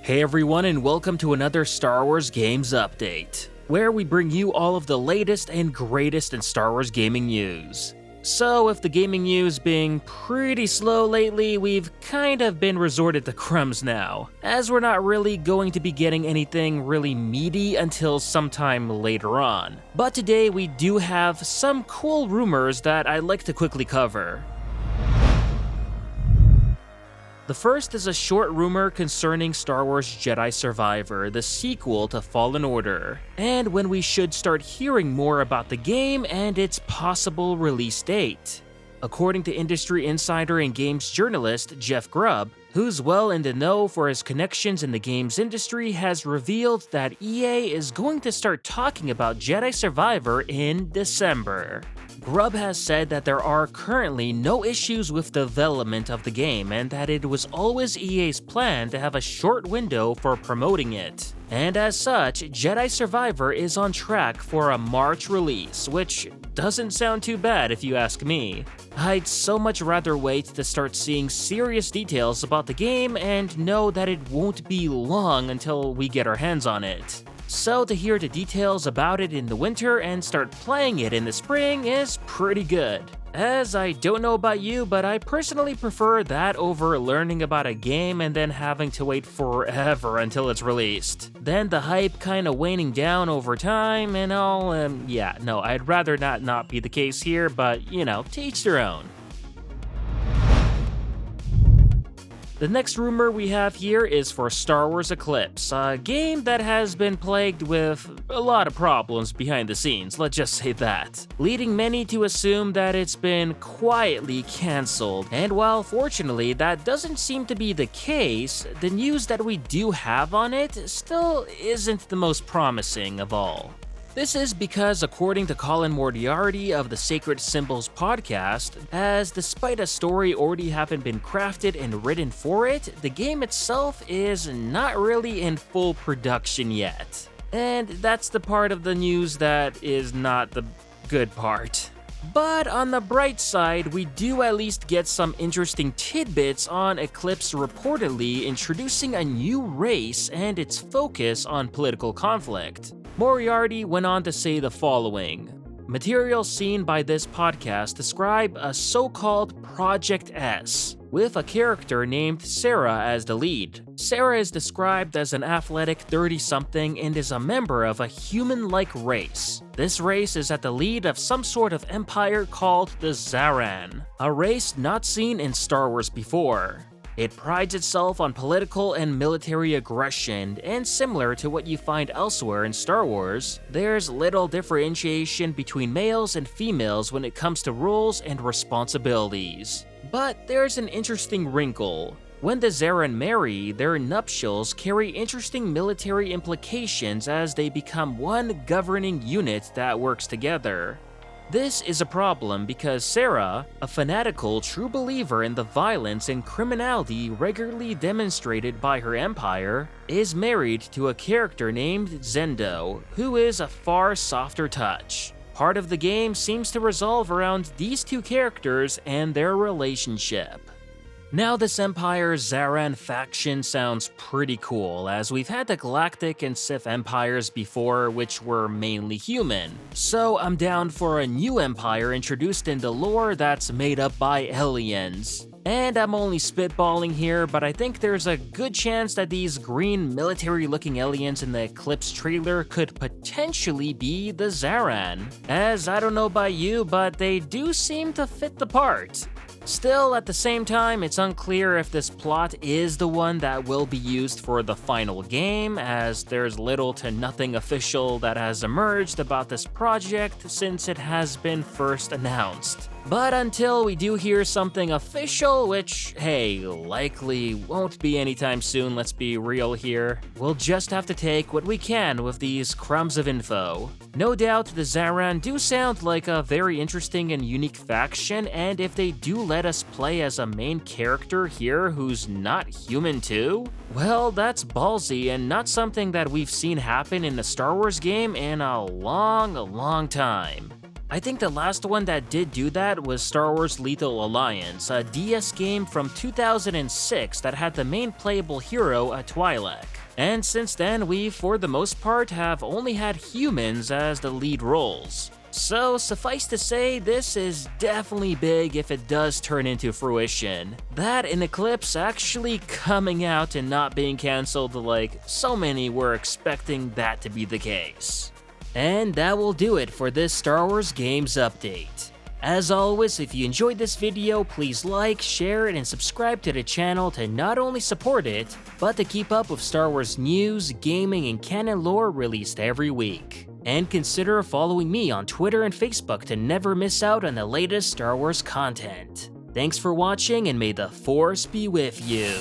Hey everyone, and welcome to another Star Wars Games Update, where we bring you all of the latest and greatest in Star Wars gaming news. So if the gaming news being pretty slow lately, we've kind of been resorted to crumbs now, as we're not really going to be getting anything really meaty until sometime later on. But today we do have some cool rumors that I'd like to quickly cover. The first is a short rumor concerning Star Wars Jedi Survivor, the sequel to Fallen Order, and when we should start hearing more about the game and its possible release date. According to industry insider and games journalist Jeff Grubb, who's well in the know for his connections in the games industry, has revealed that EA is going to start talking about Jedi Survivor in December. Grubb has said that there are currently no issues with development of the game and that it was always EA's plan to have a short window for promoting it. And as such, Jedi Survivor is on track for a March release, which doesn't sound too bad if you ask me. I'd so much rather wait to start seeing serious details about the game and know that it won't be long until we get our hands on it. So to hear the details about it in the winter and start playing it in the spring is pretty good. As I don't know about you, but I personally prefer that over learning about a game and then having to wait forever until it's released. Then the hype kinda waning down over time and all, I'd rather not be the case here, but to each their own. The next rumor we have here is for Star Wars Eclipse, a game that has been plagued with a lot of problems behind the scenes, let's just say that, leading many to assume that it's been quietly cancelled. And while fortunately that doesn't seem to be the case, the news that we do have on it still isn't the most promising of all. This is because, according to Colin Moriarty of the Sacred Symbols podcast, as despite a story already having been crafted and written for it, the game itself is not really in full production yet. And that's the part of the news that is not the good part. But on the bright side, we do at least get some interesting tidbits on Eclipse reportedly introducing a new race and its focus on political conflict. Moriarty went on to say the following: "Material seen by this podcast describe a so-called Project S, with a character named Sarah as the lead. Sarah is described as an athletic 30-something and is a member of a human-like race. This race is at the lead of some sort of empire called the Zaran, a race not seen in Star Wars before. It prides itself on political and military aggression, and similar to what you find elsewhere in Star Wars, there's little differentiation between males and females when it comes to roles and responsibilities. But there's an interesting wrinkle. When the Zaran marry, their nuptials carry interesting military implications as they become one governing unit that works together. This is a problem because Sarah, a fanatical true believer in the violence and criminality regularly demonstrated by her empire, is married to a character named Zendo, who is a far softer touch. Part of the game seems to revolve around these two characters and their relationship." Now this Empire Zaran faction sounds pretty cool, as we've had the Galactic and Sith empires before, which were mainly human. So I'm down for a new empire introduced in the lore that's made up by aliens. And I'm only spitballing here, but I think there's a good chance that these green military-looking aliens in the Eclipse trailer could potentially be the Zaran. As I don't know about you, but they do seem to fit the part. Still, at the same time, it's unclear if this plot is the one that will be used for the final game, as there's little to nothing official that has emerged about this project since it has been first announced. But until we do hear something official, which, hey, likely won't be anytime soon, let's be real here, we'll just have to take what we can with these crumbs of info. No doubt the Zaran do sound like a very interesting and unique faction, and if they do let us play as a main character here who's not human too, well, that's ballsy and not something that we've seen happen in a Star Wars game in a long time. I think the last one that did do that was Star Wars Lethal Alliance, a DS game from 2006 that had the main playable hero, a Twi'lek. And since then, we, for the most part, have only had humans as the lead roles. So suffice to say, this is definitely big if it does turn into fruition. That and Eclipse actually coming out and not being cancelled like so many were expecting that to be the case. And that will do it for this Star Wars Games update. As always, if you enjoyed this video, please like, share it, and subscribe to the channel to not only support it, but to keep up with Star Wars news, gaming, and canon lore released every week. And consider following me on Twitter and Facebook to never miss out on the latest Star Wars content. Thanks for watching, and may the Force be with you.